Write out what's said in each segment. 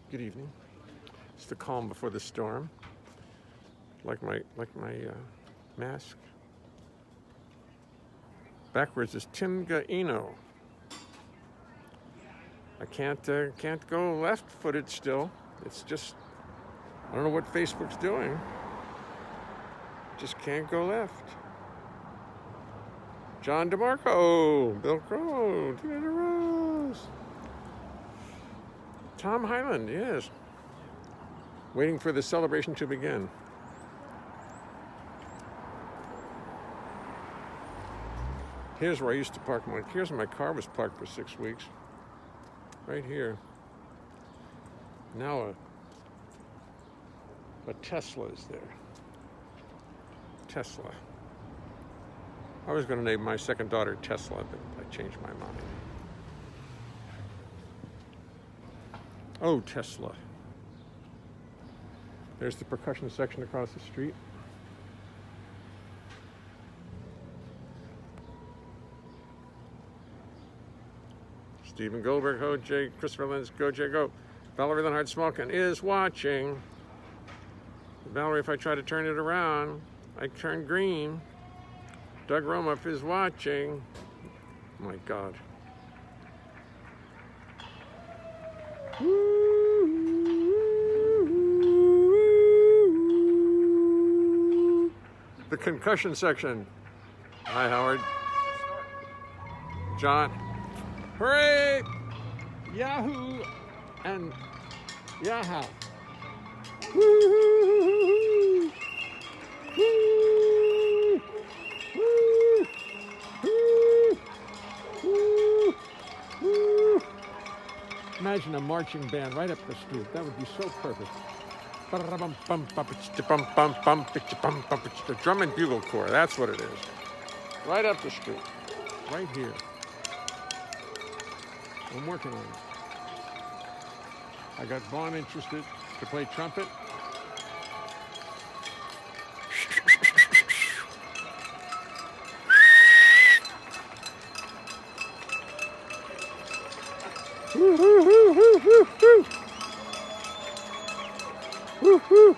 Good evening. It's the calm before the storm. Like my mask. Backwards is Timgaino. I can't go left-footed still. It's just, I don't know what Facebook's doing. Just can't go left. John DeMarco, Bill Crow, Tina DeRose, Tom Highland, yes. Waiting for the celebration to begin. Here's where I used to park here's where my car was parked for 6 weeks. Right here. Now a Tesla is there. Tesla. I was going to name my second daughter Tesla, but I changed my mind. Oh, Tesla. There's the percussion section across the street. Stephen Goldberg, ho, Jay, Christopher Lenz, go, Jay, go. Valerie Leonhart Smolkin is watching. Valerie, if I try to turn it around, I turn green. Doug Romuff is watching. Oh my God. The concussion section. Hi, Howard. John. Hooray! Yahoo! And Yaha. Woo-hoo-hoo-hoo-hoo! Woo! Woo! Woo! Woo! Woo! Imagine a marching band right up the street. That would be so perfect. The drum and bugle corps, that's what it is. Right up the street. Right here. I'm working on it. I got Vaughn interested to play trumpet. Woo, woo, woo, woo, woo, woo. Woo, woo.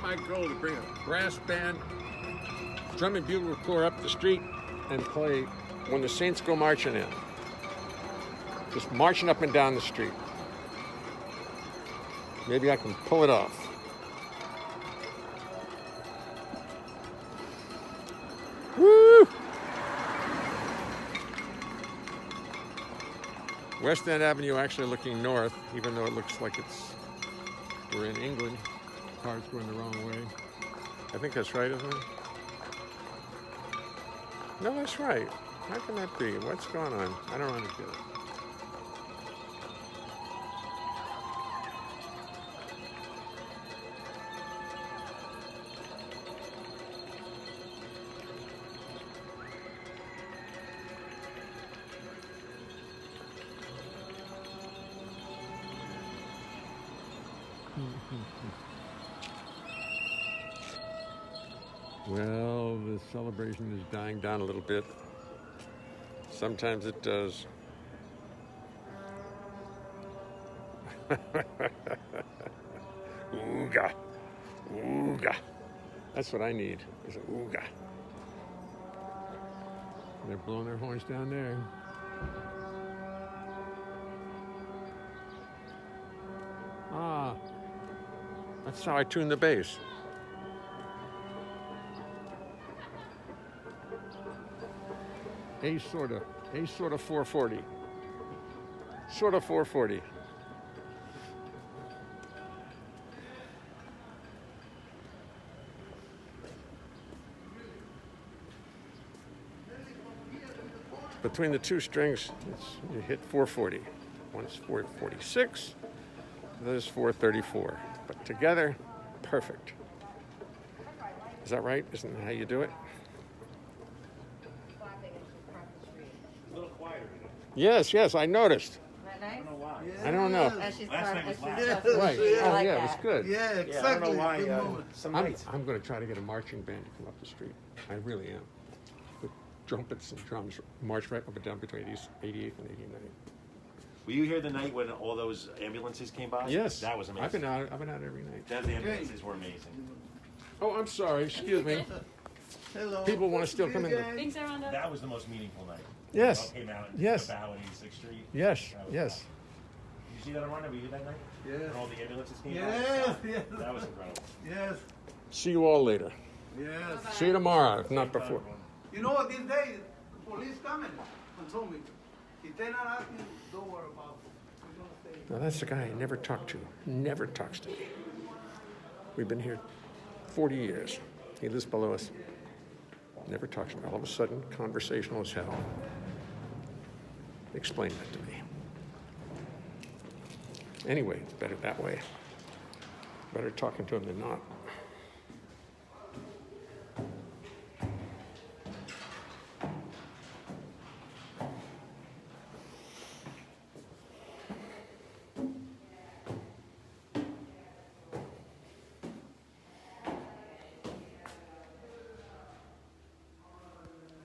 my goal to bring a brass band, drum and bugle corps up the street and play When the Saints Go Marching In. Just marching up and down the street. Maybe I can pull it off. Woo! West End Avenue actually looking north, even though it looks like we're in England. Cars going the wrong way. I think that's right, isn't it? No, that's right. How can that be? What's going on? I don't understand it. Well, the celebration is dying down a little bit. Sometimes it does. Ooga. Ooga. That's what I need, is an ooga. They're blowing their horns down there. Ah, that's how I tune the bass. A sort of 440. Sort of 440. Between the two strings, you hit 440. One's 446, the other's 434. But together, perfect. Is that right? Isn't that how you do it? Yes, I noticed. That nice? I don't know why. I don't know. Last night was loud. Right. Oh, like yeah, it that. was good. Yeah, Yeah, exactly. I don't know why. Good moment. Some I'm nights. going to try to get a marching band to come up the street. I really am. With trumpets and drums, march right up and down between 88th and 89th. Were you here the night when all those ambulances came by? Yes. That was amazing. I've been out every night. The ambulances were amazing. Oh, I'm sorry. Excuse me. Hello. People want to still come in. Thanks, Armando. That was the most meaningful night. Yes. They all came out and Yes. the bow at 86th Street. Yes. That was Yes. awesome. Did you see that around? Were you that night? Yes. When all the ambulances came by? Yes, yes. That was incredible. Yes, See you all later. yes. See you tomorrow, if not before. You know what, this day, the police coming and told me, if they're not asking, don't worry about it. We're gonna stay. Now that's the guy I never talked to. Never talks to me. We've been here 40 years. He lives below us. Never talks to me. All of a sudden, conversational as hell. Explain that to me. Anyway, it's better that way. Better talking to him than not.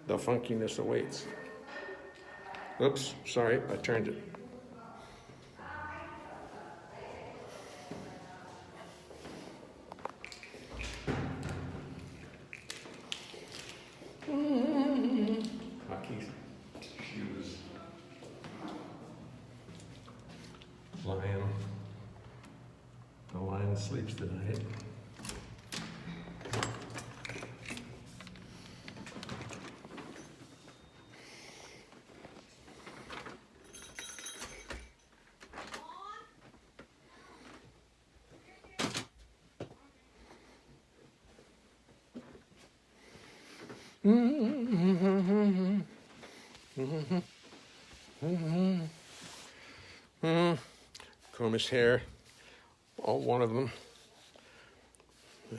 The funkiness awaits. Oops, sorry, I turned it. Hockey shoes. Lion. The lion sleeps tonight. Comb his hair, all one of them.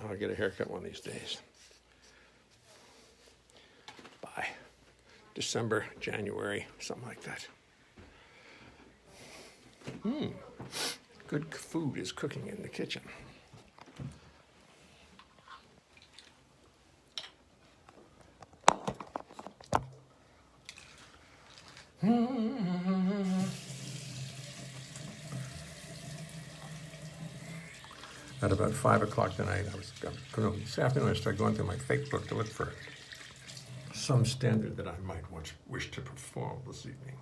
I'll get a haircut one of these days. By December, January, something like that. Good food is cooking in the kitchen. At about 5 o'clock tonight, this afternoon I started going through my Facebook to look for some standard that I might wish to perform this evening.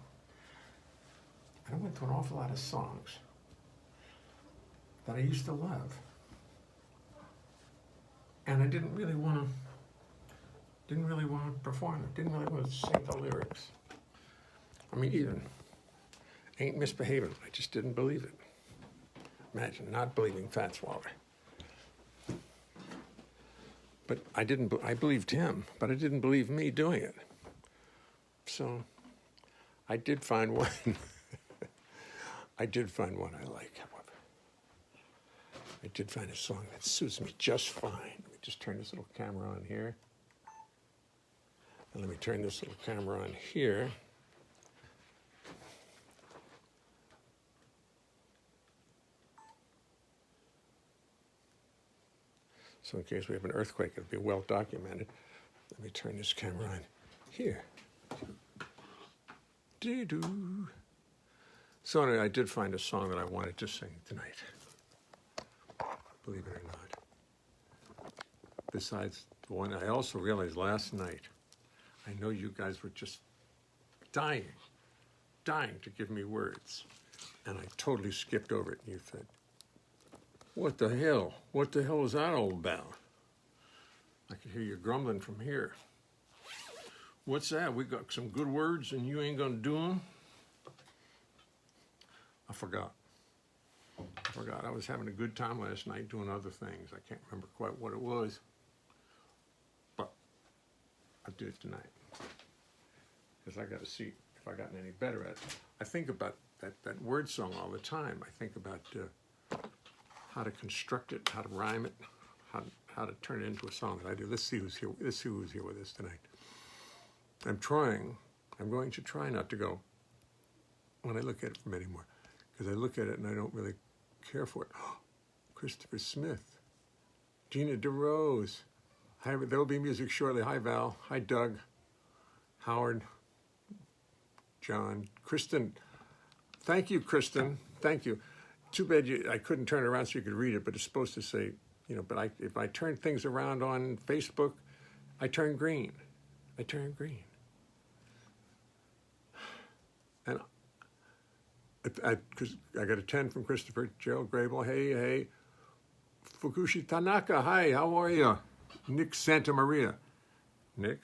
And I went to an awful lot of songs that I used to love. And I didn't really want to perform it, didn't really want to sing the lyrics. I mean, even Ain't Misbehaving, I just didn't believe it. Imagine not believing Fats Waller. But I believed him, but I didn't believe me doing it. So I did find one. I did find one I like, however. I did find a song that suits me just fine. Let me just turn this little camera on here. And let me turn this little camera on here. So in case we have an earthquake, it'll be well documented. Let me turn this camera on here. Dee-doo. So anyway, I did find a song that I wanted to sing tonight. Believe it or not. Besides the one I also realized last night, I know you guys were just dying to give me words. And I totally skipped over it. And you said, what the hell? What the hell is that all about? I could hear you grumbling from here. What's that? We got some good words and you ain't gonna do them? I forgot. I was having a good time last night doing other things. I can't remember quite what it was. But I'll do it tonight. Because I got to see if I've gotten any better at it. I think about that word song all the time. I think about how to construct it, how to rhyme it, how to turn it into a song that I do. Let's see who's here. Let's see who's here with us tonight. I'm going to try not to go when I look at it from anymore, because I look at it and I don't really care for it. Christopher Smith, Gina DeRose. Hi, there'll be music shortly. Hi, Val. Hi, Doug. Howard. John. Kristen. Thank you, Kristen. Thank you. Too bad I couldn't turn it around so you could read it, but it's supposed to say, but if I turn things around on Facebook, I turn green. I turn green. And because I got a 10 from Christopher. Gerald Grable, hey. Fukushi Tanaka, hi, how are you? Nick Santa Maria. Nick,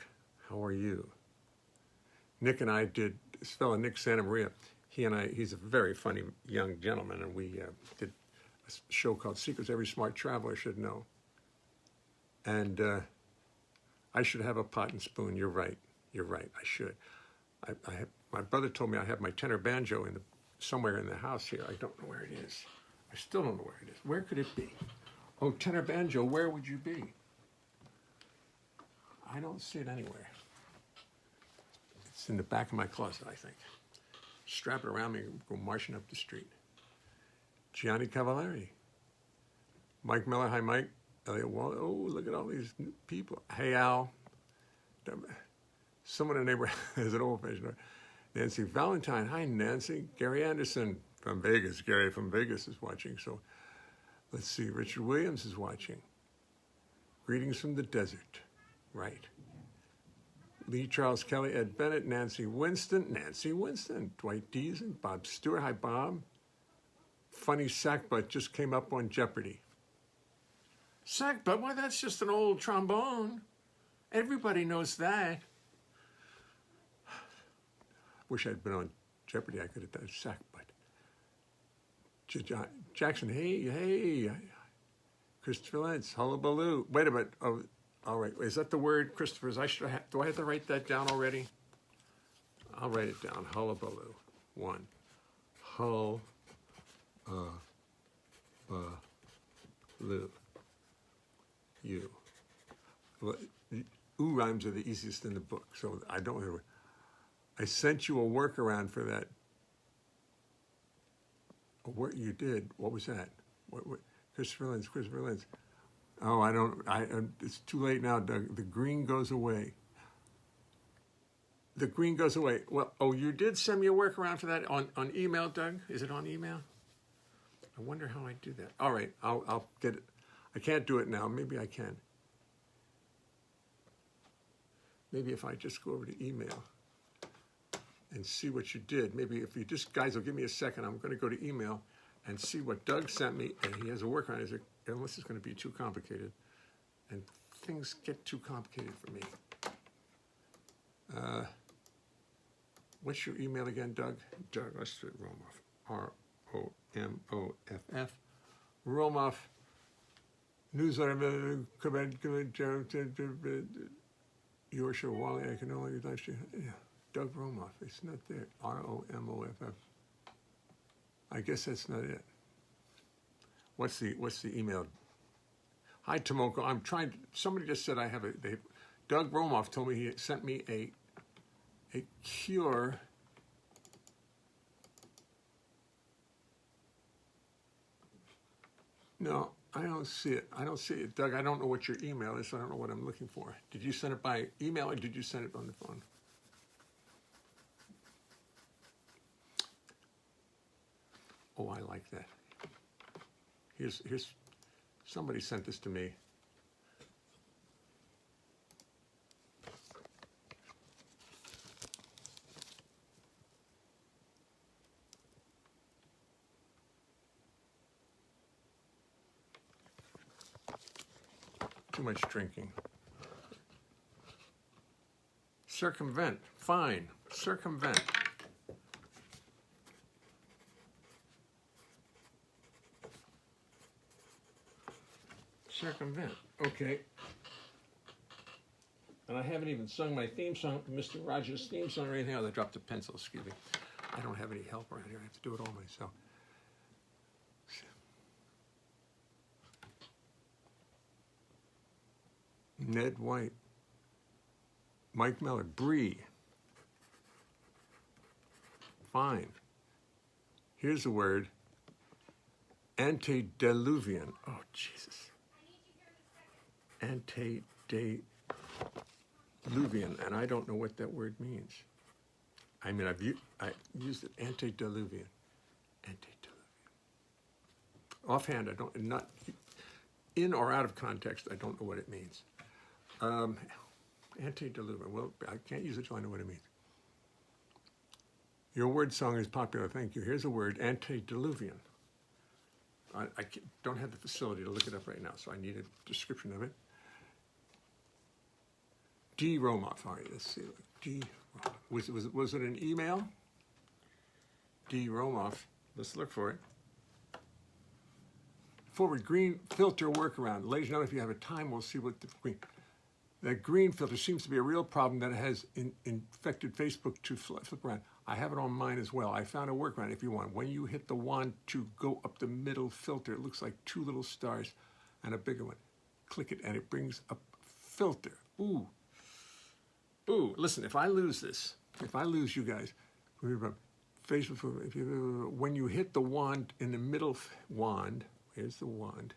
how are you? Nick and I did, this fellow Nick Santa Maria, he's a very funny young gentleman, and we did a show called Secrets Every Smart Traveler Should Know. And I should have a pot and spoon. You're right, I should. My brother told me I have my tenor banjo somewhere in the house here. I don't know where it is. I still don't know where it is. Where could it be? Oh, tenor banjo, where would you be? I don't see it anywhere. It's in the back of my closet, I think. Strap it around me and go marching up the street. Gianni Cavallari. Mike Miller, hi Mike. Elliot Wall, oh, look at all these new people. Hey Al. Someone in the neighborhood has an old-fashioned. Nancy Valentine, hi Nancy. Gary Anderson from Vegas. Gary from Vegas is watching. So let's see, Richard Williams is watching. Greetings from the desert. Right. Lee Charles Kelly, Ed Bennett, Nancy Winston, Dwight Deason, Bob Stewart, hi Bob. Funny Sackbutt just came up on Jeopardy. Sackbutt? Why, that's just an old trombone. Everybody knows that. Wish I'd been on Jeopardy. I could have done Sackbutt. Jackson, hey. Christopher Lentz, hullabaloo. Wait a minute. Oh, all right. Is that the word, Christopher's? Do I have to write that down already? I'll write it down. Hullabaloo. 1. Hull. Lou. You. Well, ooh rhymes are the easiest in the book, so I don't know. I sent you a workaround for that. What you did? What was that? What Christopher Lentz. Oh, it's too late now, Doug. The green goes away. Well, you did send me a workaround for that on email, Doug? Is it on email? I wonder how I do that. All right, I'll get it. I can't do it now. Maybe I can. Maybe if I just go over to email and see what you did. Maybe if you just, guys, will give me a second. I'm going to go to email and see what Doug sent me. And he has a workaround. Unless it's going to be too complicated. And things get too complicated for me. What's your email again, Doug? Doug, let's do it, Romoff. R-O-M-O-F-F. Romoff. Newsletter. Your show, Wally. I can only live stream. Yeah, Doug Romoff. It's not there. R-O-M-O-F-F. I guess that's not it. What's the email? Hi, Tomoko. I'm trying. Somebody just said I have a. Doug Romoff told me he sent me a cure. No, I don't see it. I don't see it. Doug, I don't know what your email is, so I don't know what I'm looking for. Did you send it by email or did you send it on the phone? Oh, I like that. Here's somebody sent this to me. Too much drinking. Circumvent. Fine. Circumvent. Circumvent. Okay. And I haven't even sung my theme song, Mr. Rogers' theme song or anything. Oh, I dropped a pencil. Excuse me. I don't have any help around here. I have to do it all myself. Ned White, Mike Miller, Bree. Fine. Here's the word, antediluvian. Oh, Jesus. Antediluvian, and I don't know what that word means. I mean, I used it, antediluvian. Antediluvian. Offhand, I don't, not in or out of context, I don't know what it means. Antediluvian. Well, I can't use it till I know what it means. Your word song is popular. Thank you. Here's a word, antediluvian. I don't have the facility to look it up right now, so I need a description of it. D. Romoff. All right, let's see. D. Romoff. Was it an email? D. Romoff. Let's look for it. Forward green filter workaround. Ladies and gentlemen, if you have a time, we'll see what the green. That green filter seems to be a real problem that has infected Facebook to flip around. I have it on mine as well. I found a workaround if you want. When you hit the wand to go up the middle filter, it looks like two little stars and a bigger one. Click it and it brings up filter. Ooh. Ooh, listen, if I lose this, if I lose you guys, Facebook, when you hit the wand in the middle wand, here's the wand.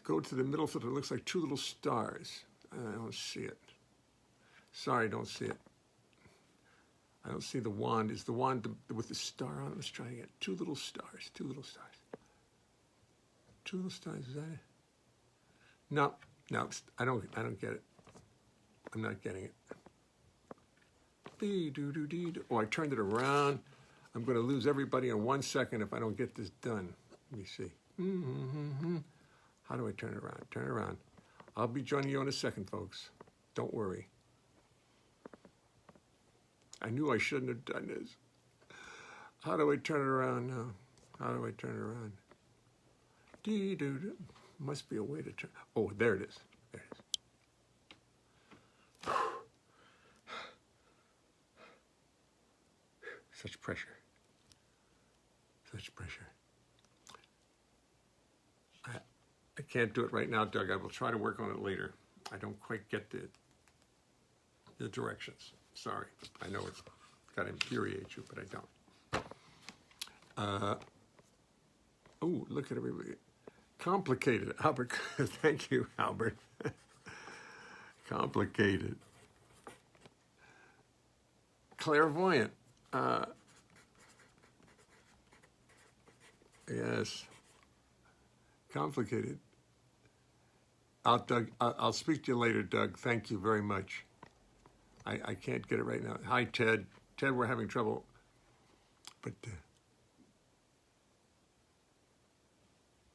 Go to the middle filter. It looks like two little stars. I don't see it. Sorry, I don't see it. I don't see the wand. Is the wand with the star on it? Let's try again. Two little stars. Two little stars. Two little stars. Is that it? No, no. I don't get it. I'm not getting it. Oh, I turned it around. I'm going to lose everybody in 1 second if I don't get this done. Let me see. How do I turn it around? Turn it around. I'll be joining you in a second, folks. Don't worry. I knew I shouldn't have done this. How do I turn it around now? How do I turn it around? Must be a way to turn. Oh, there it is. There it is. Such pressure. Such pressure. I can't do it right now, Doug. I will try to work on it later. I don't quite get the directions. Sorry. I know it's got to infuriate you, but I don't. Oh, look at everybody. Complicated. Albert. Thank you, Albert. Complicated. clairvoyant. Yes. Complicated. I'll speak to you later, Doug. Thank you very much. I can't get it right now. Hi, Ted. Ted, we're having trouble. But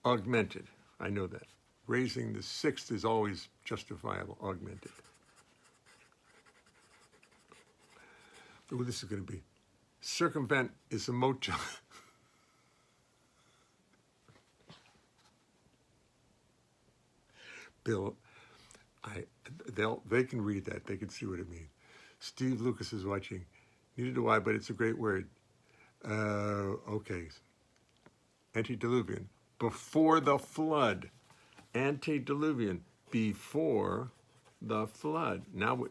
augmented. I know that. Raising the sixth is always justifiable. Augmented. Oh, this is going to be. Circumvent is a motel. Bill, they can read that. They can see what it means. Steve Lucas is watching. Neither do I, but it's a great word. Okay. Antediluvian. Before the flood. Antediluvian. Before the flood. Now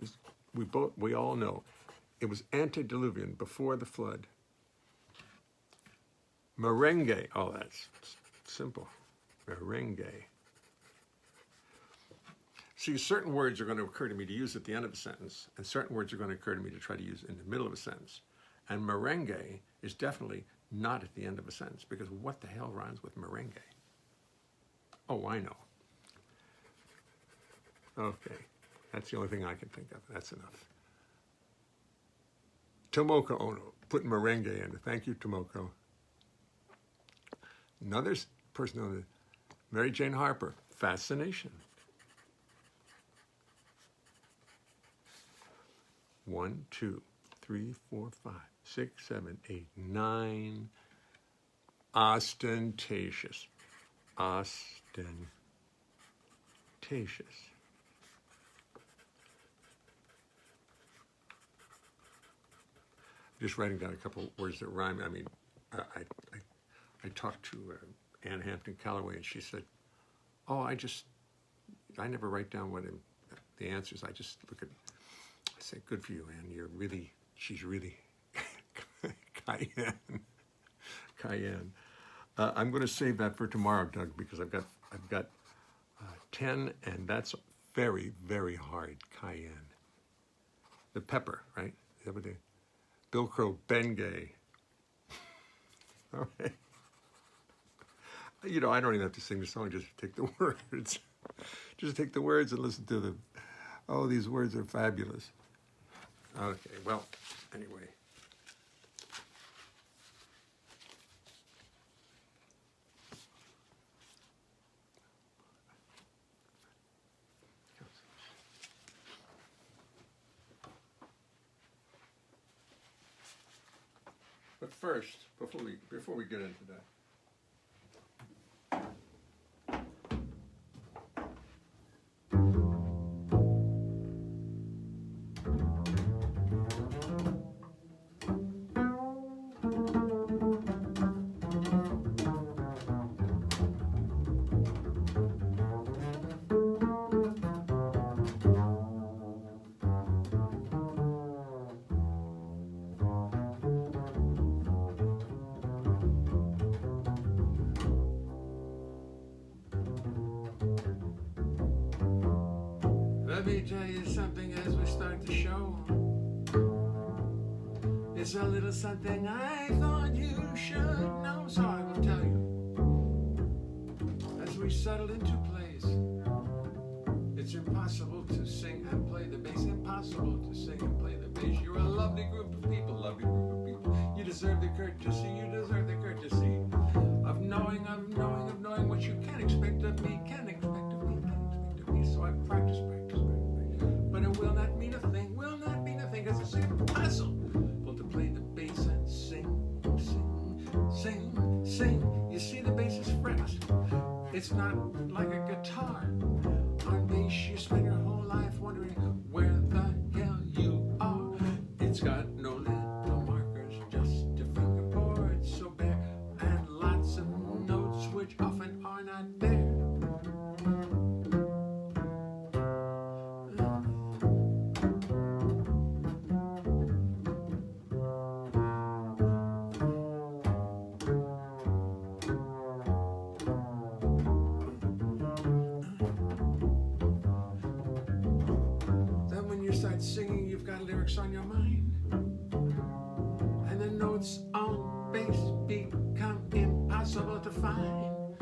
we all know. It was antediluvian, before the flood. Merengue. Oh, that's simple. Merengue. See, certain words are going to occur to me to use at the end of a sentence, and certain words are going to occur to me to try to use in the middle of a sentence. And merengue is definitely not at the end of a sentence, because what the hell rhymes with merengue? Oh, I know. Okay, that's the only thing I can think of. That's enough. Tomoko Ono, put merengue in. Thank you, Tomoko. Another person on the Mary Jane Harper, fascination. 1, 2, 3, 4, 5, 6, 7, 8, 9. Ostentatious. Ostentatious. Just writing down a couple of words that rhyme. I mean, I talked to Ann Hampton Calloway, and she said, "Oh, I never write down the answers. I just look at." I say, "Good for you, Ann. She's really cayenne." I'm going to save that for tomorrow, Doug, because I've got 10, and that's very, very hard. Cayenne. The pepper, right? Is that what they? Bill Crow, Bengay. All right. I don't even have to sing the song, just take the words. Just take the words and listen to them. Oh, these words are fabulous. Okay, well, anyway. But first, before we get into that, let me tell you something as we start the show. It's a little something I thought you should know, so I will tell you. As we settle into place, it's impossible to sing and play the bass. Impossible to sing and play the bass. You're a lovely group of people, You deserve the courtesy, of knowing what you can expect of me, So I practice. But it will not mean a thing, because it's impossible to play the bass and sing. You see, the bass is fresh. It's not like a guitar. On bass, you spend your whole life wondering where the hell you are. It's got no little markers, just a fingerboard so bare, and lots of notes which often are not there. notes on bass become impossible to find.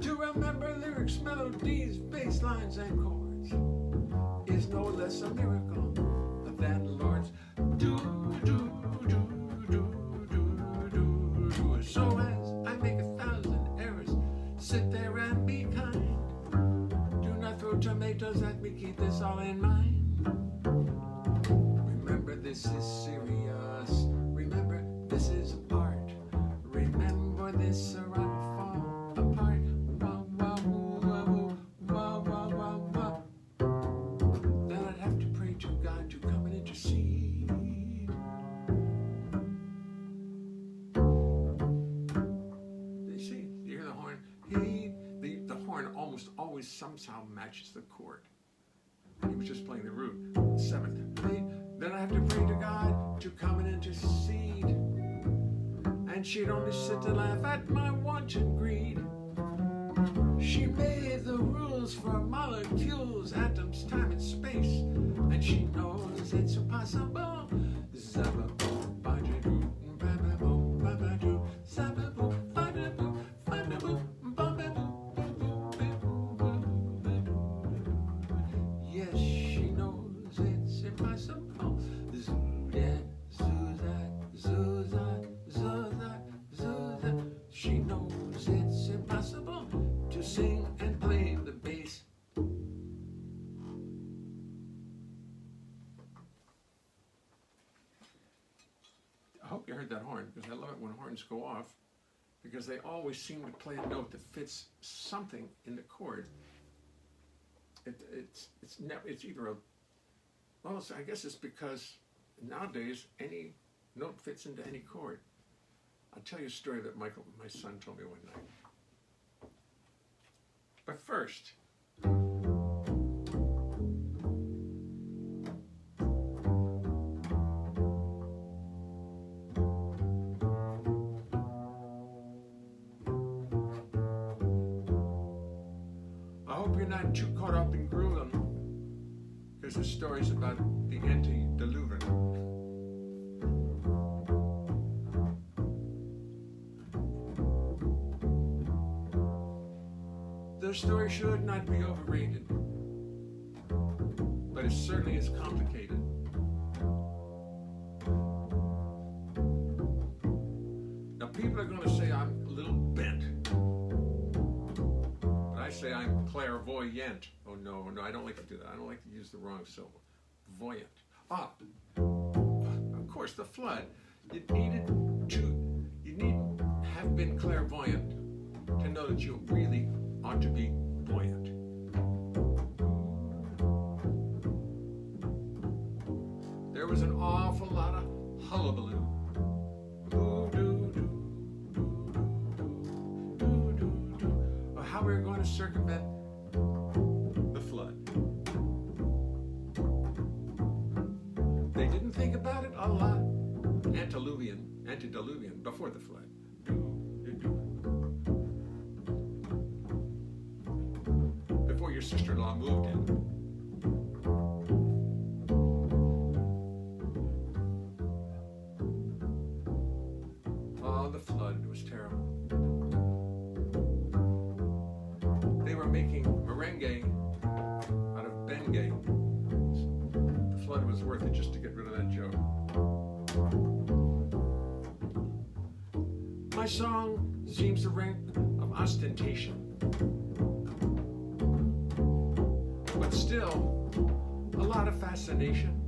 To remember lyrics, melodies, bass lines, and chords is no less a miracle than the Lord's do, do, do, do, do, do, do. So as I make 1,000 errors, sit there and be kind. Do not throw tomatoes at me, keep this all in mind. Remember, this is serious. Remember, this is art. Remember this, or I will fall apart. Wah, wah, woo, wah, woo, wah, wah, wah, wah. Then I'd have to pray to God to come and intercede. You see, you hear the horn? The horn almost always somehow matches the chord. He was just playing the root, seventh. Then I have to pray to God to come and intercede. And she'd only sit and laugh at my wanton greed. She made the rules for molecules, atoms, time, and space. And she knows it's impossible. Zabba-boo, ba-da-doo, ba-ba-boo, ba-ba-doo, zabba-boo, ba-da-boo, ba-da-boo, ba-ba-boo. Yes, she knows it's impossible. Zoo-dat, zoo-dat, zoo-dat, zoo-dat, zoo-dat. She knows it's impossible to sing and play the bass. I hope you heard that horn, because I love it when horns go off, because they always seem to play a note that fits something in the chord. It's either a, well, I guess it's because nowadays any note fits into any chord. I'll tell you a story that Michael, my son, told me one night. But first, I hope you're not too caught up in grueling, because the story's about the antediluvian. The story should not be overrated, but it certainly is complicated. Now, people are going to say I'm a little bent, but I say I'm clairvoyant. Oh no, I don't like to do that. I don't like to use the wrong syllable. Voyant. Of course, the flood. You needn't have been clairvoyant to know that you really ought to be buoyant. There was an awful lot of hullabaloo. Of how we were going to circumvent the flood. They didn't think about it a lot. Antediluvian, before the flood. Before your sister-in-law moved in. Oh, the flood was terrible. They were making merengue out of Bengay. The flood was worth it just to get rid of that joke. My song seems to rank of ostentation. But still, a lot of fascination.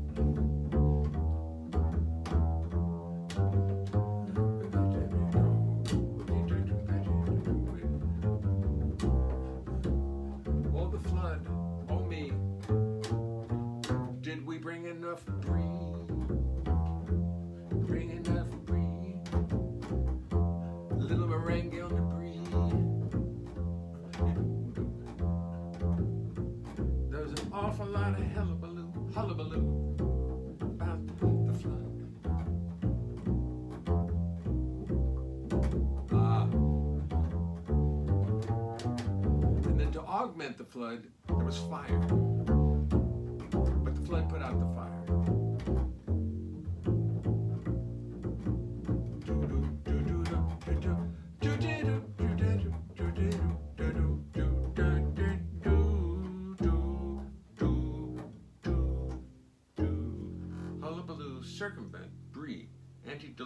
Oh, the flood, oh me, did we bring enough breeze? Bring enough breeze? A little merengue on the breeze. Awful lot of hullabaloo about the flood. And then to augment the flood, there was fire. But the flood put out the fire.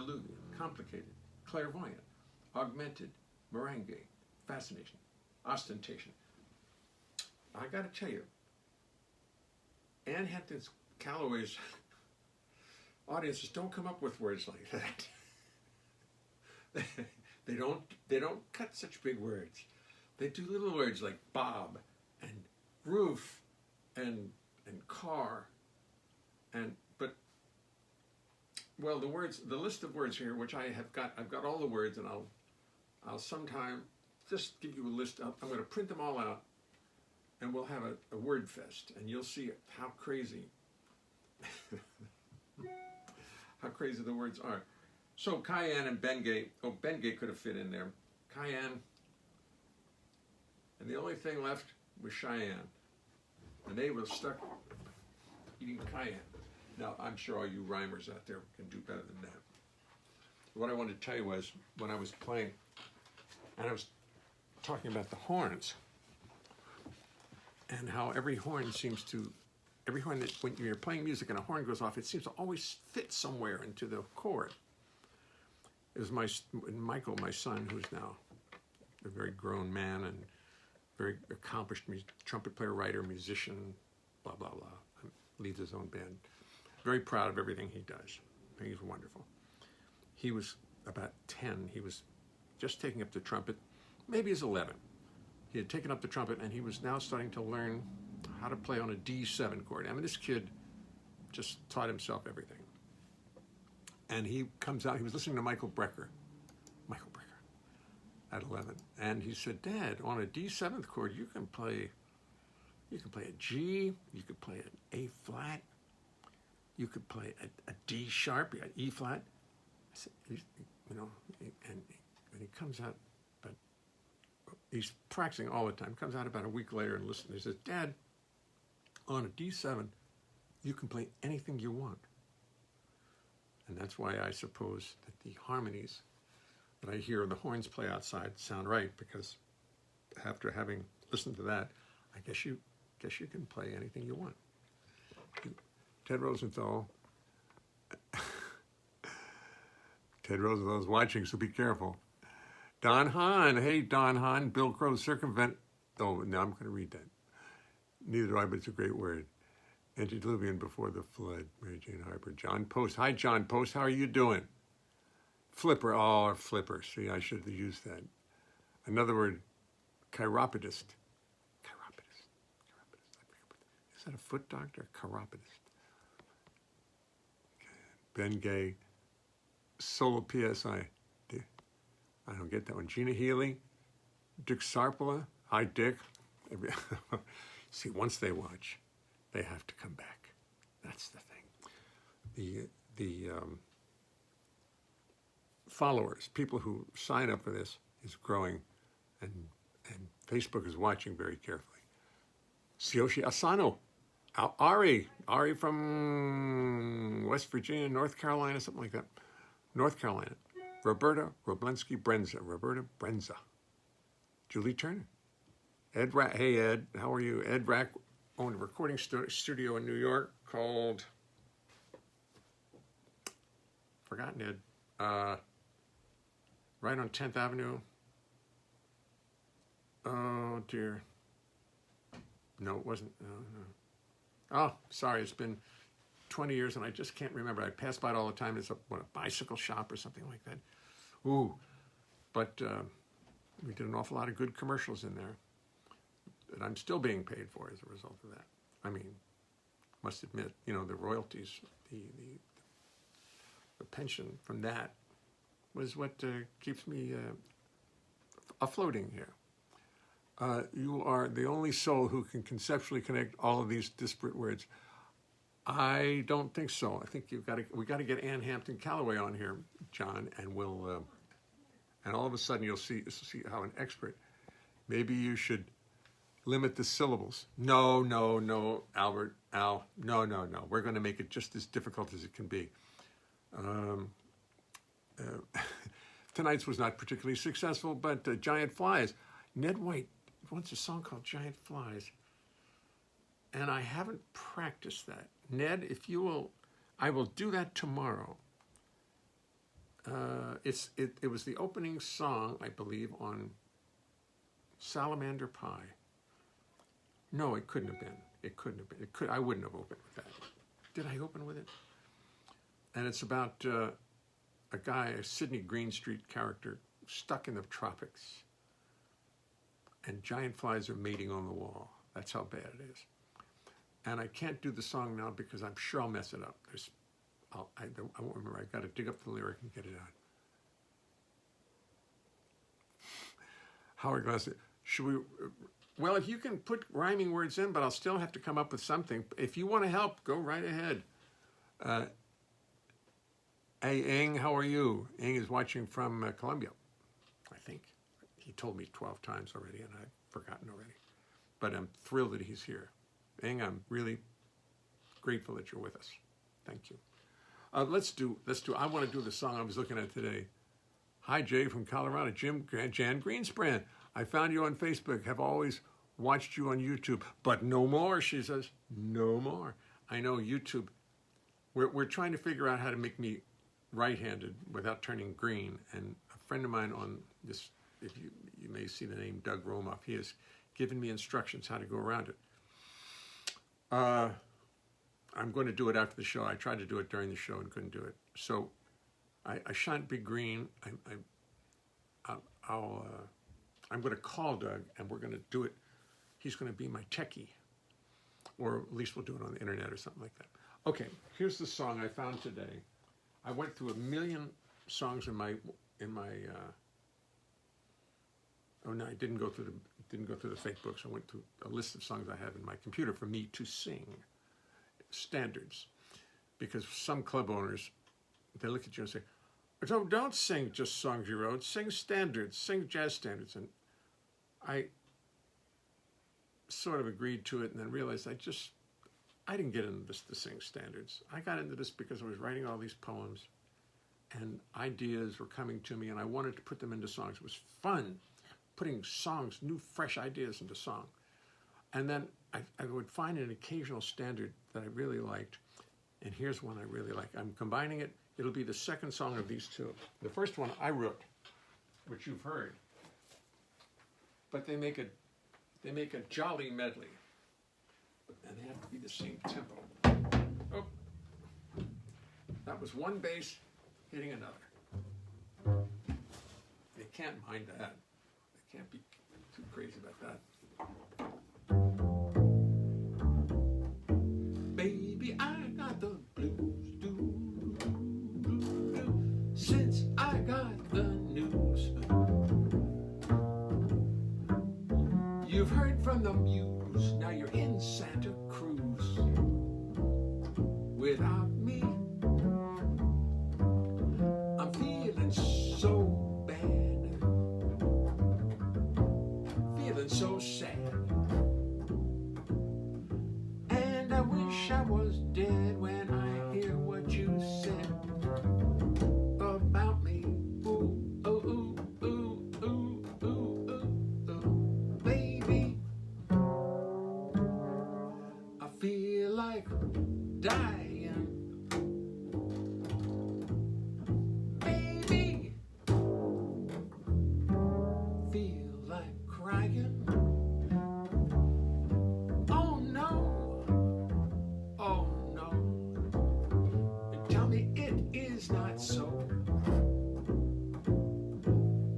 antediluvian, complicated, clairvoyant, augmented, meringue, fascination, ostentation. I got to tell you, Anne Hampton's Calloway's audiences don't come up with words like that. They don't cut such big words. They do little words like Bob and roof and car well, the list of words here, which I've got all the words, and I'll sometime just give you a list. I'm going to print them all out, and we'll have a word fest, and you'll see how crazy the words are. So Cayenne and Bengay. Oh, Bengay could have fit in there. Cayenne. And the only thing left was Cheyenne. And they were stuck eating cayenne. Now, I'm sure all you rhymers out there can do better than that. What I wanted to tell you was, when I was playing, and I was talking about the horns, and how every horn that, when you're playing music and a horn goes off, it seems to always fit somewhere into the chord. It was Michael, my son, who's now a very grown man and very accomplished trumpet player, writer, musician, blah, blah, blah. Leads his own band. Very proud of everything he does. He's wonderful. He was about 10. He was just taking up the trumpet. Maybe he's 11. He had taken up the trumpet, and he was now starting to learn how to play on a D7 chord. I mean, this kid just taught himself everything. And he comes out, he was listening to Michael Brecker at 11. And he said, Dad, on a D7th chord, you can play a G, you could play an A flat, you could play a D sharp, you got E flat. I said, and he comes out, but he's practicing all the time. Comes out about a week later and listens. He says, Dad, on a D7, you can play anything you want. And that's why I suppose that the harmonies that I hear the horns play outside sound right, because after having listened to that, I guess you can play anything you want. Ted Rosenthal's watching, so be careful. Don Hahn, hey Don Hahn, Bill Crow circumvent. Oh, no, I'm going to read that. Neither do I, but it's a great word. Antediluvian before the flood. Mary Jane Harper. John Post. Hi, John Post. How are you doing? Flipper. Oh, flipper. See, I should have used that. Another word, chiropodist. Is that a foot doctor? Chiropodist. Ben Gay. Solo PSI. I don't get that one. Gina Healy. Dick Sarpola. Hi, Dick. See, once they watch, they have to come back. That's the thing. The followers, people who sign up for this, is growing, and Facebook is watching very carefully. Tsuyoshi Asano, Ari from West Virginia, North Carolina, something like that. North Carolina. Roberta Brenza. Julie Turner. Ed Rack, hey Ed, how are you? Ed Rack owned a recording studio in New York called, forgotten Ed, right on 10th Avenue. Oh dear. No, it wasn't. No. Oh, sorry, it's been 20 years and I just can't remember. I pass by it all the time. It's a bicycle shop or something like that. Ooh, but we did an awful lot of good commercials in there that I'm still being paid for as a result of that. I mean, must admit, the royalties, the pension from that was what keeps me afloating here. You are the only soul who can conceptually connect all of these disparate words. I don't think so. I think we got to get Anne Hampton Callaway on here, John, and we'll and all of a sudden you'll see how an expert. Maybe you should limit the syllables. No, Albert, Al, no. We're going to make it just as difficult as it can be. Tonight's was not particularly successful, but Giant Flies. Ned White wants a song called Giant Flies, and I haven't practiced that. Ned, if you will, I will do that tomorrow. It was the opening song, I believe, on Salamander Pie. No, it couldn't have been. It couldn't have been. I wouldn't have opened with that. Did I open with it? And it's about a guy, a Sidney Greenstreet character, stuck in the tropics, and giant flies are mating on the wall. That's how bad it is. And I can't do the song now because I'm sure I'll mess it up. I won't remember. I got to dig up the lyric and get it out. Howard Glass, should we? Well, if you can put rhyming words in, but I'll still have to come up with something. If you want to help, go right ahead. Hey, Eng, how are you? Eng is watching from Colombia, I think. He told me 12 times already, and I've forgotten already. But I'm thrilled that he's here. Eng, I'm really grateful that you're with us. Thank you. Let's do. I want to do the song I was looking at today. Hi, Jay from Colorado. Jan Greenspan. I found you on Facebook. Have always watched you on YouTube, but no more, she says. No more. I know YouTube. We're trying to figure out how to make me right-handed without turning green. And a friend of mine on this, if you may see the name Doug Romoff, he has given me instructions how to go around it. I'm going to do it after the show. I tried to do it during the show and couldn't do it. So I shan't be green. I'm going to call Doug and we're going to do it. He's going to be my techie, or at least we'll do it on the internet or something like that. Okay, here's the song I found today. I went through 1 million songs in my. Oh no, I didn't go through the fake books. I went through a list of songs I have in my computer for me to sing. Standards, because some club owners, they look at you and say, don't sing just songs you wrote, sing standards, sing jazz standards. And I sort of agreed to it and then realized I didn't get into this to sing standards. I got into this because I was writing all these poems and ideas were coming to me and I wanted to put them into songs. It was fun putting songs, new fresh ideas into song. And then I would find an occasional standard that I really liked, and here's one I really like. I'm combining it. It'll be the second song of these two. The first one I wrote, which you've heard, but they make a jolly medley, and they have to be the same tempo. Oh, that was one bass hitting another. They can't mind that. They can't be too crazy about that. Baby, I got the blues, since I got the news. You've heard from the muse, now you're in Santa Cruz. Without me, I'm feeling so bad, feeling so sad. I wish I was dead when I hear what you said about me. Ooh, ooh, ooh, ooh, ooh, ooh, ooh, baby. I feel like dying, baby. Feel like crying. Not so.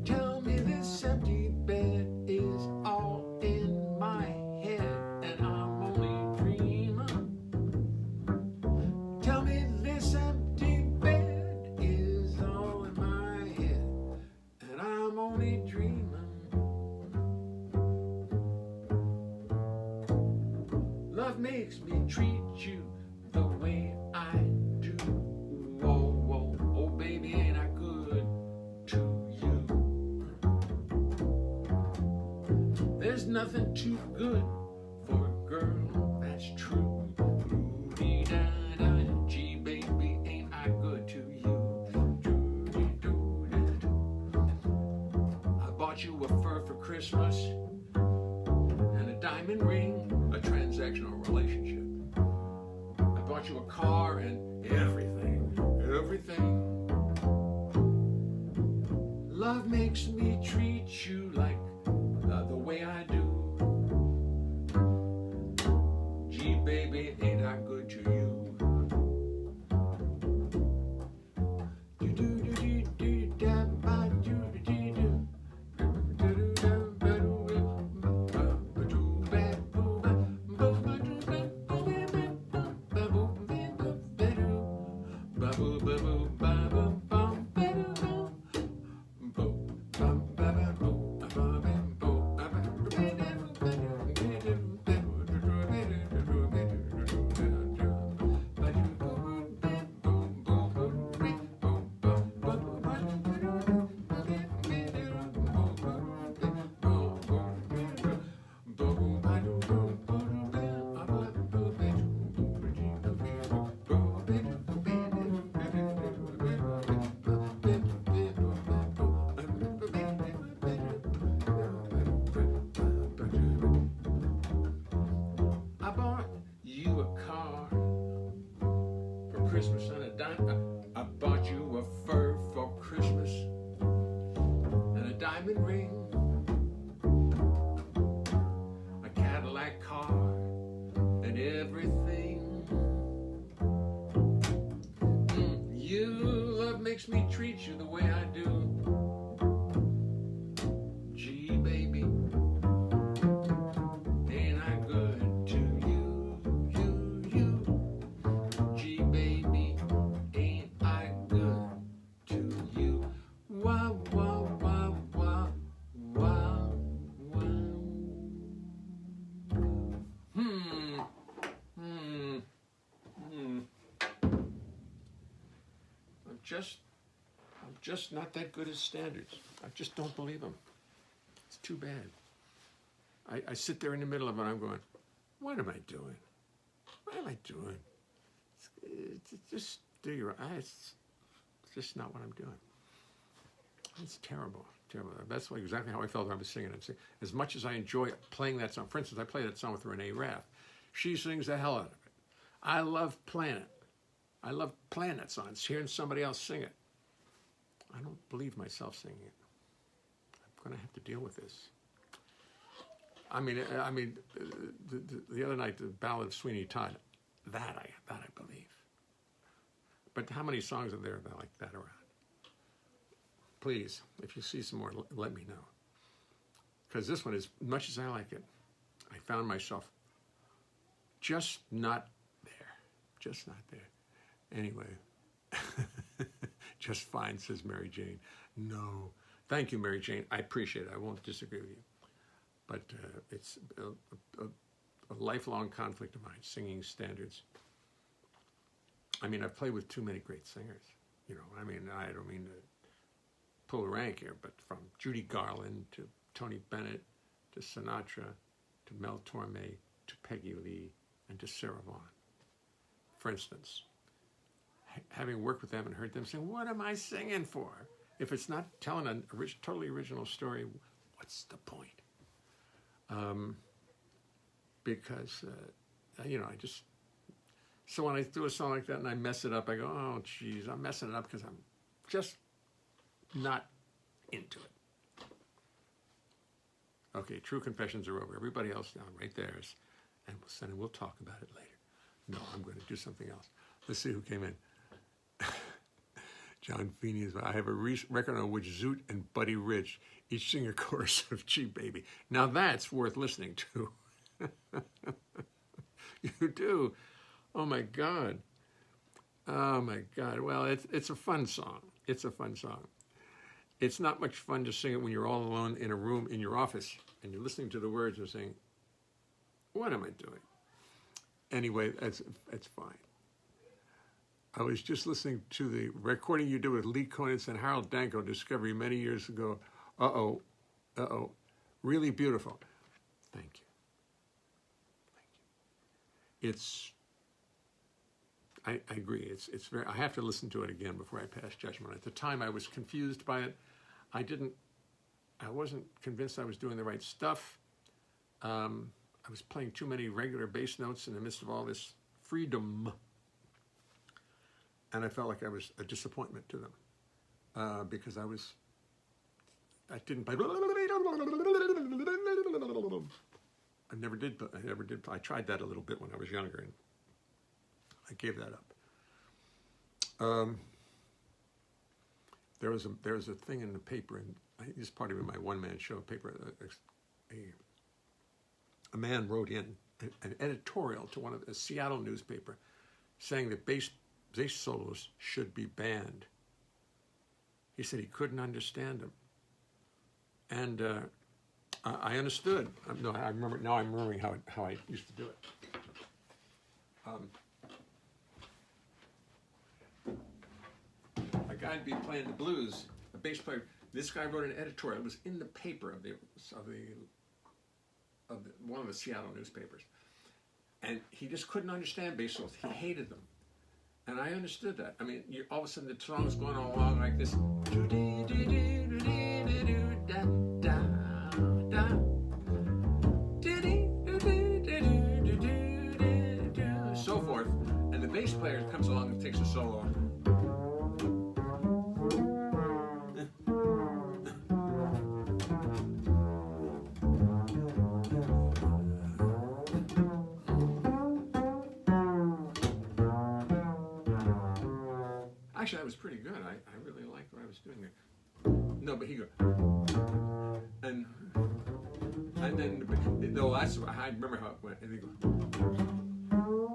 Tell me this empty bed is all in my head and I'm only dreaming. Tell me this empty bed is all in my head and I'm only dreaming. Love makes me treat you the way I do. Oh, baby, ain't I good to you? There's nothing too good for a girl, that's true. Gee, baby, ain't I good to you? I bought you a fur for Christmas and a diamond ring, a transactional relationship. I bought you a car and everything. love makes me treat you like the way I do. Gee, baby, ain't I good to you? Christmas and a dime. I bought you a fur for Christmas and a diamond ring, a Cadillac car, and everything. You love makes me treat you the way I do. Gee, baby, ain't I good to you? Gee, baby, ain't I good to you? Wow, wow, wow, wow, wow, wow. I'm just not that good at standards. I just don't believe them. It's too bad. I sit there in the middle of it, I'm going, what am I doing? What am I doing? Just do your eyes. It's just not what I'm doing. It's terrible, terrible. That's exactly how I felt when I was singing it. As much as I enjoy playing that song, for instance, I played that song with Renee Raff. She sings the hell out of it. I love playing it. I love playing that song. It's hearing somebody else sing it. I don't believe myself singing it. I'm going to have to deal with this. The other night, the Ballad of Sweeney Todd, that I believe. But how many songs are there like that around? Please, if you see some more, let me know. Because this one, as much as I like it, I found myself just not there. Just not there. Anyway, just fine, says Mary Jane. No. Thank you, Mary Jane. I appreciate it. I won't disagree with you. But it's a lifelong conflict of mine, singing standards. I mean, I've played with too many great singers. You know, I mean, I don't mean to pull a rank here, but from Judy Garland to Tony Bennett to Sinatra to Mel Torme to Peggy Lee and to Sarah Vaughan. For instance, having worked with them and heard them sing, what am I singing for? If it's not telling a totally original story, what's the point? Because, I just... So when I do a song like that and I mess it up, I go, oh, geez, I'm messing it up because I'm just not into it. Okay, True Confessions are over. Everybody else down, right there. And we'll talk about it later. No, I'm going to do something else. Let's see who came in. John Feeney is, I have a record on which Zoot and Buddy Rich each sing a chorus of Gee Baby. Now that's worth listening to. You do. Oh my God. Oh my God. Well, it's a fun song. It's a fun song. It's not much fun to sing it when you're all alone in a room in your office and you're listening to the words and saying, what am I doing? Anyway, it's fine. I was just listening to the recording you did with Lee Konitz and Harold Danko, Discovery, many years ago. Uh-oh. Really beautiful. Thank you. I agree. It's very. I have to listen to it again before I pass judgment. At the time, I was confused by it. I wasn't convinced I was doing the right stuff. I was playing too many regular bass notes in the midst of all this freedom. And I felt like I was a disappointment to them because I was I didn't play. I never did. I tried that a little bit when I was younger, and I gave that up. There was a thing in the paper, and this is part of my one-man show paper. A man wrote in an editorial to a Seattle newspaper saying that bass solos should be banned. He said he couldn't understand them, and I understood. I remember now. I'm remembering how I used to do it. A guy'd be playing the blues. A bass player. This guy wrote an editorial. It was in the paper of one of the Seattle newspapers, and he just couldn't understand bass solos. He hated them, and I understood that. I mean, all of a sudden the song's going along like this, so forth, and the bass player comes along and takes a solo. Actually, that was pretty good. I really liked what I was doing there. No, but he goes, and then no, I remember how it went. And he goes,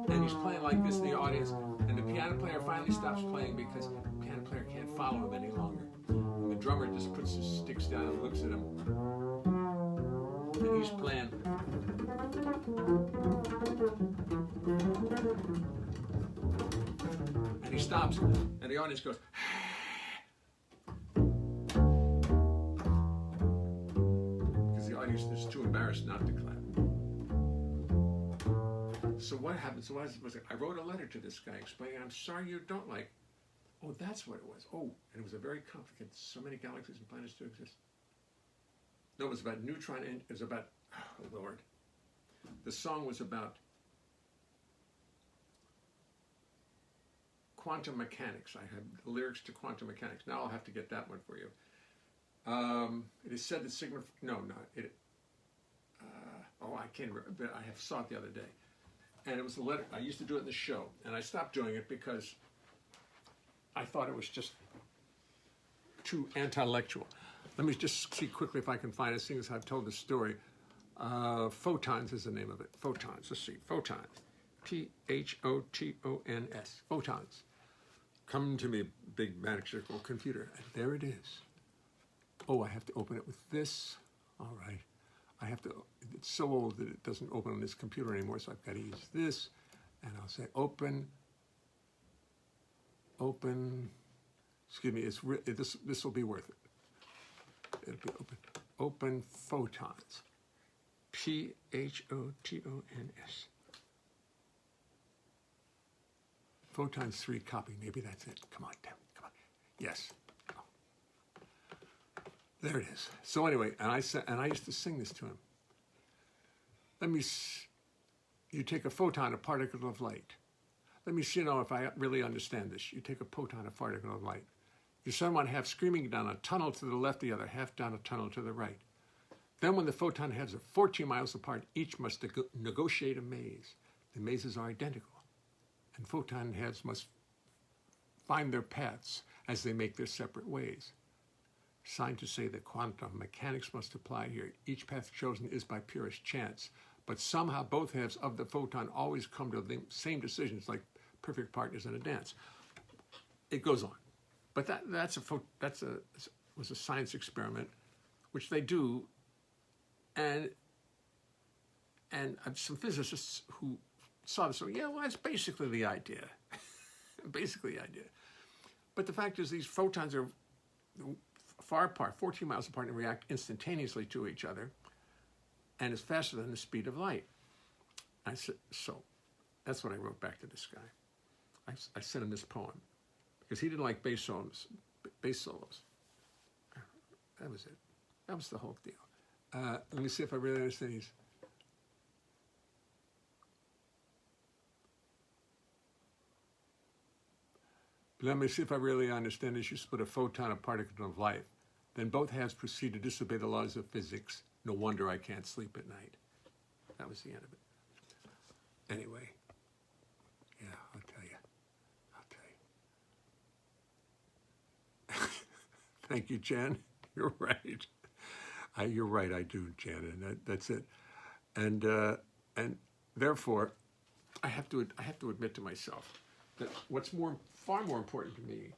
and he's playing like this in the audience, and the piano player finally stops playing because the piano player can't follow him any longer. And the drummer just puts his sticks down and looks at him, and he's playing. And he stops, and the audience goes, because the audience is too embarrassed not to clap. So what happened? So I wrote a letter to this guy explaining, I'm sorry you don't like. Oh, that's what it was. Oh, and it was a very complicated, so many galaxies and planets do exist. No, it was about neutron, it was about, oh Lord. The song was about quantum mechanics. I had lyrics to quantum mechanics. Now I'll have to get that one for you. It is said that Sigma... No, not it. I can't remember, but I saw it the other day. And it was a letter. I used to do it in the show, and I stopped doing it because I thought it was just too intellectual. Let me just see quickly if I can find it, seeing as I've told the story. Photons is the name of it. Photons. Let's see. Photons. Photons. Photons. Come to me, big magical computer. And there it is. Oh, I have to open it with this. All right. I have to, it's so old that it doesn't open on this computer anymore, so I've got to use this. And I'll say open, excuse me, this will be worth it. It'll be open photons. Photons. Photons 3 copy, maybe that's it. Come on, damn, come on. Yes. Oh. There it is. So anyway, and I used to sing this to him. You take a photon, a particle of light. Let me see if I really understand this. You take a photon, a particle of light. You send one half screaming down a tunnel to the left, the other half down a tunnel to the right. Then when the photon halves are 14 miles apart, each must negotiate a maze. The mazes are identical. And photon halves must find their paths as they make their separate ways. Signed to say that quantum mechanics must apply here. Each path chosen is by purest chance, but somehow both halves of the photon always come to the same decisions, like perfect partners in a dance. It goes on, but that was a science experiment, which they do, and some physicists who saw this. So yeah, well, that's basically the idea. Basically the idea. But the fact is, these photons are far apart, 14 miles apart, and react instantaneously to each other, and is faster than the speed of light. I said, so that's what I wrote back to this guy. I sent him this poem because he didn't like bass solos. That was it. That was the whole deal. Let me see if I really understand these. Let me see if I really understand this. You split a photon, a particle of light. Then both halves proceed to disobey the laws of physics. No wonder I can't sleep at night. That was the end of it. Anyway, yeah, I'll tell you. Thank you, Jan. You're right. You're right. I do, Jan, and that's it. And therefore, I have to admit to myself that what's far more important to me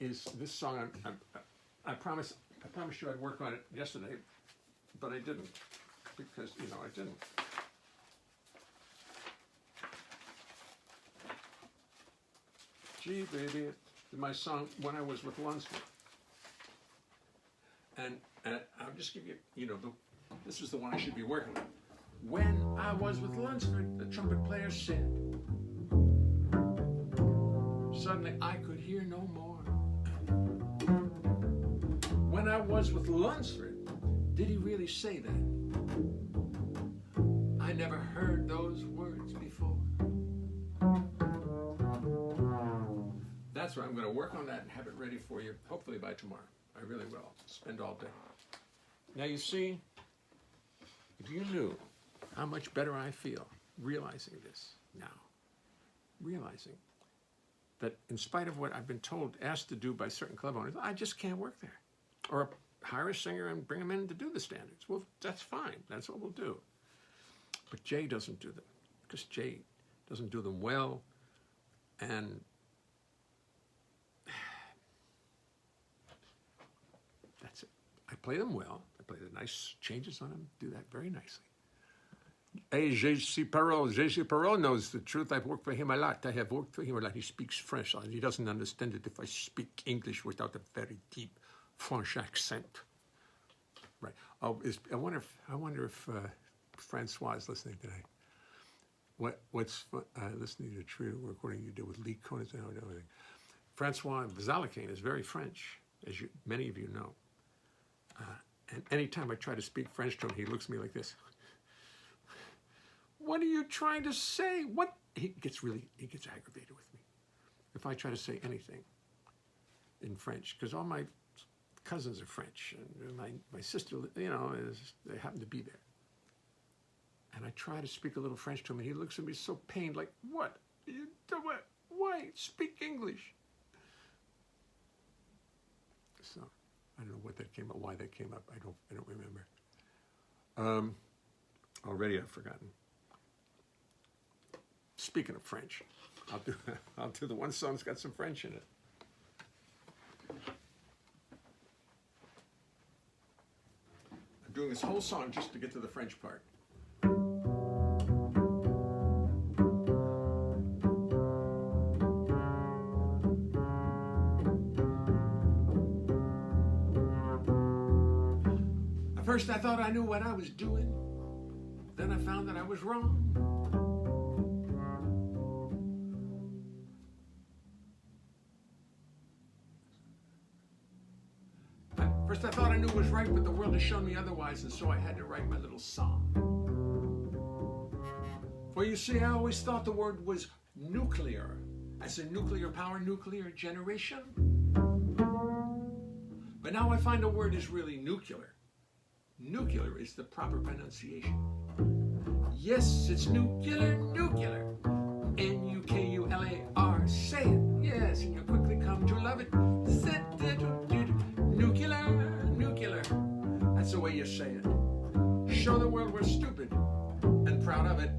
is this song. I promised you I'd work on it yesterday, but I didn't because I didn't. Gee, baby, my song when I was with Lunsford. And I'll just give you, this is the one I should be working on. When I was with Lunsford, the trumpet player said, suddenly I could hear no more. When I was with Lunsford, did he really say that? I never heard those words before. That's why I'm going to work on that and have it ready for you, hopefully by tomorrow. I really will. Spend all day. Now you see, if you knew how much better I feel realizing this now, realizing that in spite of what I've been asked to do by certain club owners, I just can't work there. Or hire a singer and bring him in to do the standards. Well, that's fine. That's what we'll do. But Jay doesn't do them because Jay doesn't do them well, and that's it. I play them well. I play the nice changes on them, do that very nicely. Hey, J.C. Perrault knows the truth. I've worked for him a lot. I have worked for him a lot. He speaks French. He doesn't understand it if I speak English without a very deep French accent. Right. Oh, I wonder if Francois is listening today. What's listening to the trio recording you did with Lee Cohen? I don't know anything. Francois Vazalakane is very French, as many of you know. And anytime I try to speak French to him, he looks at me like this. What are you trying to say? What? He gets aggravated with me if I try to say anything in French, because all my cousins are French, and my sister, they happen to be there. And I try to speak a little French to him, and he looks at me so pained, like, what? You do it? Why? Speak English. So I don't know why that came up. I don't remember. Already I've forgotten. Speaking of French, I'll do the one song that's got some French in it. I'm doing this whole song just to get to the French part. At first I thought I knew what I was doing. Then I found that I was wrong. First I thought I knew it was right, but the world has shown me otherwise, and so I had to write my little song. For you see, I always thought the word was nuclear, as in nuclear power, nuclear generation. But now I find the word is really nuclear. Nuclear is the proper pronunciation. Yes, it's nuclear, nuclear. N-U-K-U-L-A-R, say it. Yes, and you'll quickly come to love it. Nuclear, nuclear. That's the way you say it. Show the world we're stupid and proud of it.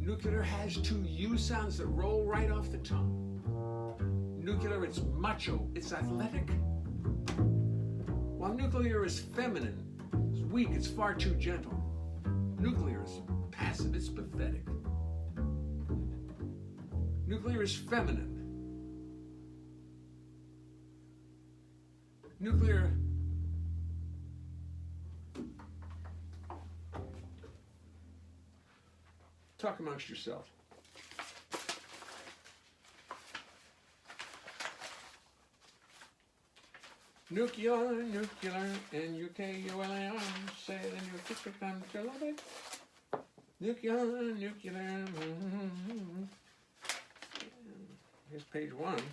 Nuclear has two U sounds that roll right off the tongue. Nuclear, it's macho, it's athletic. While nuclear is feminine, it's weak, it's far too gentle. Nuclear is passive, it's pathetic. Nuclear is feminine. Nuclear talk amongst yourself. Nuclear, nuclear, N-U-K-U-L-A-R, say it and you quickly come to love it. Nuclear. Here's page 1. And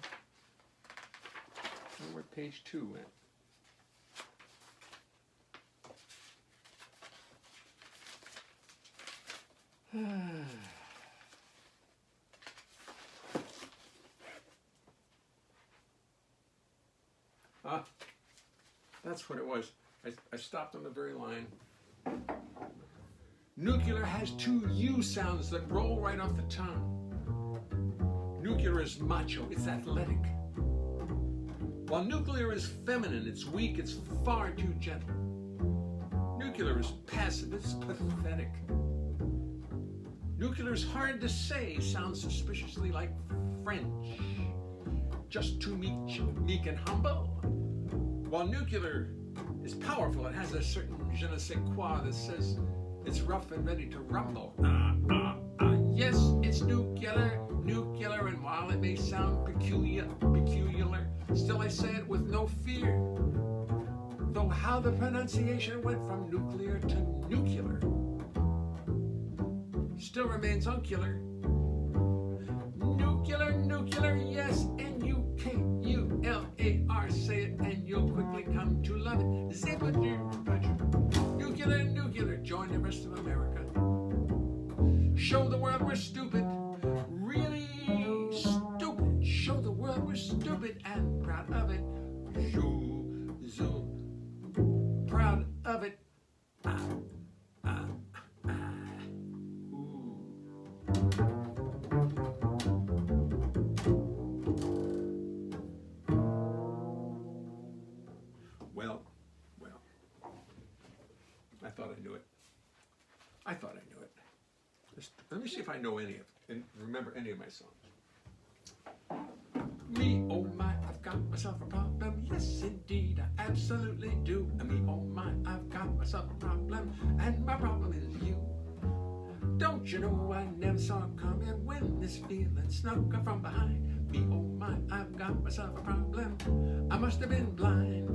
where page 2 went. That's what it was. I stopped on the very line. Nuclear has 2 U sounds that roll right off the tongue. Nuclear is macho, it's athletic. While nuclear is feminine, it's weak, it's far too gentle. Nuclear is passive, it's pathetic. Nuclear is hard to say, sounds suspiciously like French. Just too meek and humble. While nuclear is powerful, it has a certain je ne sais quoi that says it's rough and ready to rumble. Yes, it's nuclear, and while it may sound peculiar, still I say it with no fear. Though how the pronunciation went from nuclear to nuclear still remains uncular. Nuclear, yes, N-U-K-U-L-A-R, say it and you'll quickly come to love it. Nuclear, join the rest of America. Show the world we're stupid, really stupid. Show the world we're stupid and proud of it. Proud of it. Well, I thought I knew it. Let me see if I know any of it and remember any of my songs. Me, oh my, I've got myself a problem. Yes, indeed, I absolutely do. Me, oh my, I've got myself a problem, and my problem is you. Don't you know I never saw it coming when this feeling snuck up from behind? Me, oh my, I've got myself a problem. I must have been blind.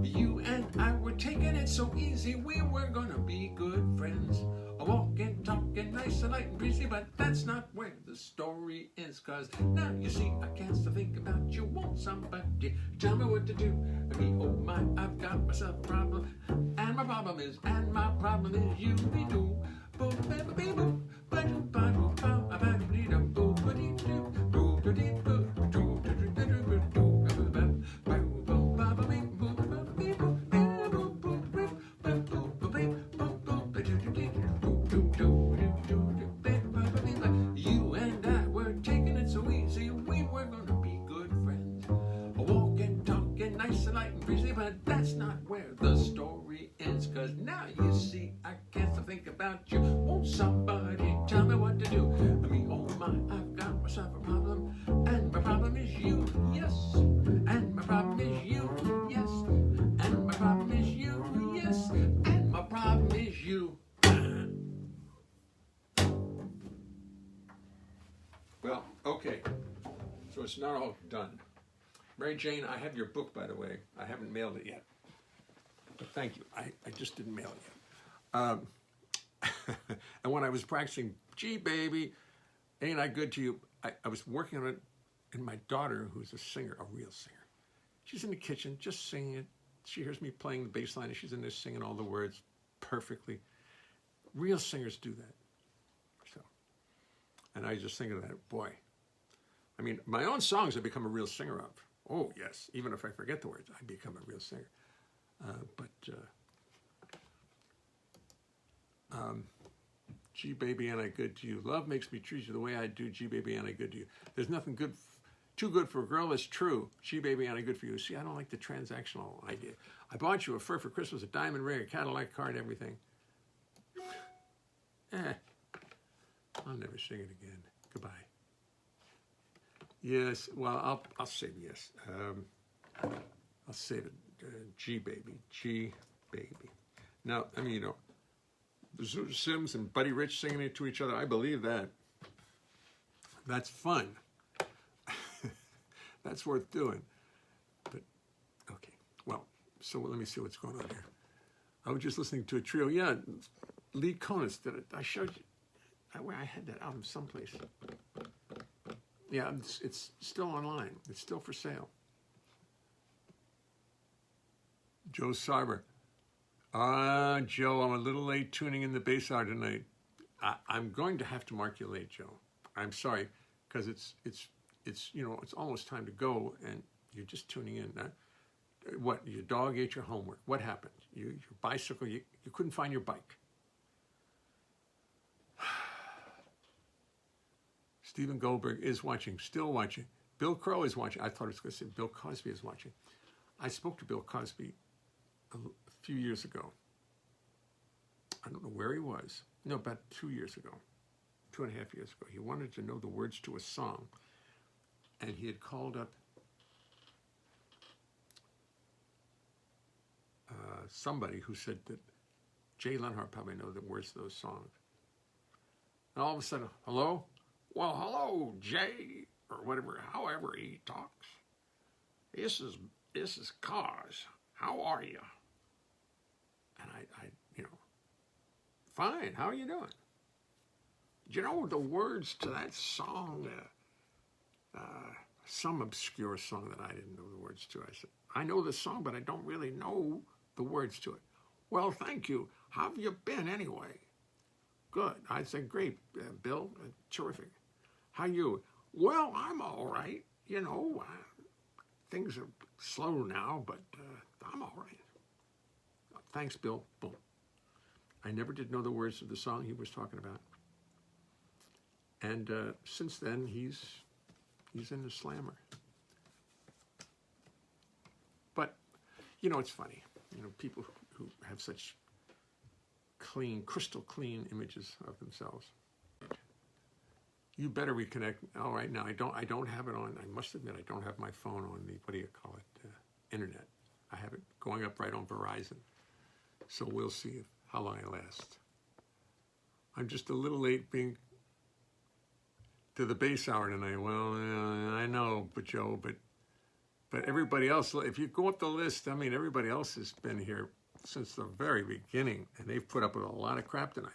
You and I were taking it so easy, we were gonna be good friends. Walking, talking, nice and light and breezy, but that's not where the story is. Cause now you see, I can't still think about you. Want somebody tell me what to do? Me, oh my, I've got myself a problem, and my problem is you. Me do. Boom, baby, boom, boom, boom, boom, you and I were taking it so easy, we were gonna be good friends. Walking, talking, nice and light and breezy, but that's not where the story ends. Cause now you see, I can't still think about you. Won't somebody tell me what to do? Me, oh my, I've got myself a problem, and my problem is you, yes. And my problem is you, yes. And my problem is you, yes. And my problem is you. Well, okay. So it's not all done. Mary Jane, I have your book, by the way. I haven't mailed it yet. But thank you. I just didn't mail it yet. And when I was practicing, gee, baby, ain't I good to you? I was working on it, and my daughter, who's a singer, a real singer, she's in the kitchen just singing it. She hears me playing the bass line, and she's in there singing all the words perfectly. Real singers do that. So, and I was just thinking of that, boy. I mean, my own songs I've become a real singer of. Oh, yes. Even if I forget the words, I become a real singer. Gee, baby, ain't I good to you? Love makes me treat you the way I do. Gee, baby, ain't I good to you? There's nothing good, too good for a girl that's true. Gee, baby, ain't I good for you? See, I don't like the transactional idea. I bought you a fur for Christmas, a diamond ring, a Cadillac car, and everything. I'll never sing it again. Goodbye. Yes, well, I'll save yes. I'll save it. G baby, G baby. Now, I mean, you know, Zoo Sims and Buddy Rich singing it to each other. I believe that. That's fun. That's worth doing. But okay, well, so let me see what's going on here. I was just listening to a trio. Yeah, Lee Konitz did it. I showed I had that album someplace. Yeah, it's still online. It's still for sale. Joe Cyber. Joe, I'm a little late tuning in the bass hour tonight. I'm going to have to mark you late, Joe. I'm sorry, because it's it's almost time to go, and you're just tuning in. What? Your dog ate your homework. What happened? Your bicycle. You couldn't find your bike. Stephen Goldberg is watching, still watching. Bill Crow is watching. I thought it was going to say Bill Cosby is watching. I spoke to Bill Cosby a few years ago. I don't know where he was. No, about 2 years ago, 2.5 years ago. He wanted to know the words to a song, and he had called up somebody who said that Jay Leonhart probably knows the words to those songs. And all of a sudden, hello? Well, hello, Jay, or whatever, however he talks. This is Cos. How are you? And I fine, how are you doing? Do you know the words to that song? Some obscure song that I didn't know the words to. I said, I know the song, but I don't really know the words to it. Well, thank you. How have you been anyway? Good. I said, great, Bill, terrific. How you? Well, I'm all right. Things are slow now, but I'm all right. Thanks, Bill. Boom. I never did know the words of the song he was talking about. And since then, he's in the slammer. But, it's funny. People who have such clean, crystal clean images of themselves. You better reconnect. All right, now I don't have it on. I must admit, I don't have my phone on the, what do you call it, internet. I have it going up right on Verizon. So we'll see how long I last. I'm just a little late being to the bass hour tonight. Well, I know, but Joe, but everybody else, if you go up the list, I mean, everybody else has been here since the very beginning, and they've put up with a lot of crap tonight.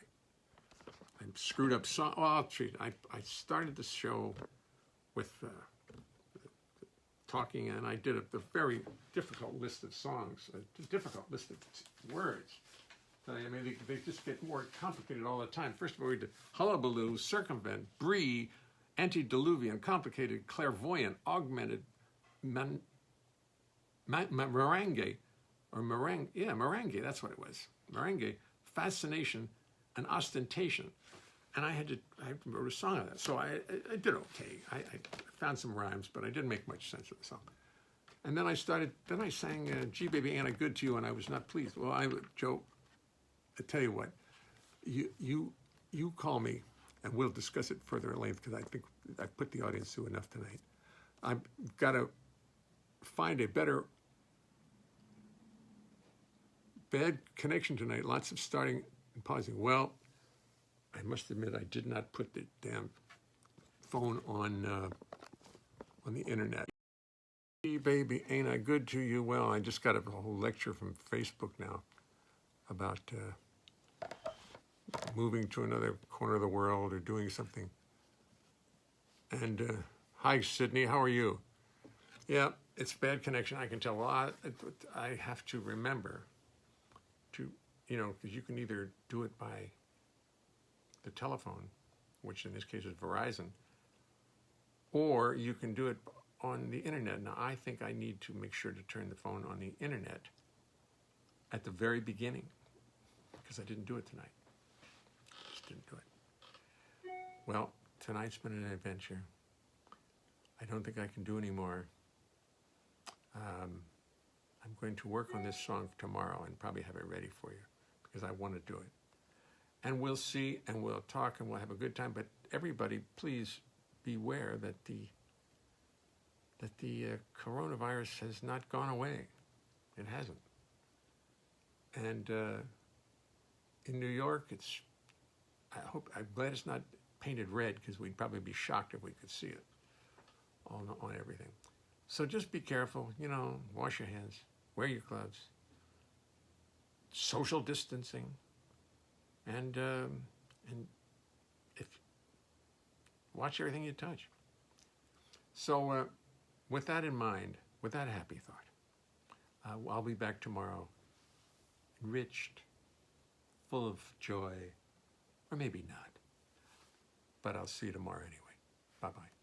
I screwed up song. Well, I'll treat. I started the show with talking, and I did the very difficult list of songs, a difficult list of words. I mean, they just get more complicated all the time. First of all, we did hullabaloo, circumvent, brie, antediluvian, complicated, clairvoyant, augmented, merengue, or meringue. Yeah, merengue. That's what it was. Merengue, fascination, and ostentation. And I wrote a song on that. So I did okay. I found some rhymes, but I didn't make much sense of the song. And then I sang Gee Baby Ain't I Good to You, and I was not pleased. Well, Joe, I tell you what, you call me, and we'll discuss it further at length, because I think I've put the audience through enough tonight. I've got to find a better, bad connection tonight, lots of starting and pausing. Well, I must admit, I did not put the damn phone on the internet. Hey, baby, ain't I good to you? Well, I just got a whole lecture from Facebook now about moving to another corner of the world or doing something. And hi, Sydney, how are you? Yeah, it's bad connection, I can tell. Well, I have to remember to, because you can either do it by the telephone, which in this case is Verizon, or you can do it on the internet. Now, I think I need to make sure to turn the phone on the internet at the very beginning, because I didn't do it tonight. Just didn't do it. Well, tonight's been an adventure. I don't think I can do any more. I'm going to work on this song tomorrow and probably have it ready for you, because I want to do it. And we'll see, and we'll talk, and we'll have a good time. But everybody, please beware that the coronavirus has not gone away. It hasn't. And in New York, I'm glad it's not painted red, because we'd probably be shocked if we could see it on everything. So just be careful, wash your hands, wear your gloves, social distancing, and if Watch everything you touch. So with that in mind, with that happy thought, I'll be back tomorrow, enriched, full of joy, or maybe not. But I'll see you tomorrow anyway. Bye-bye.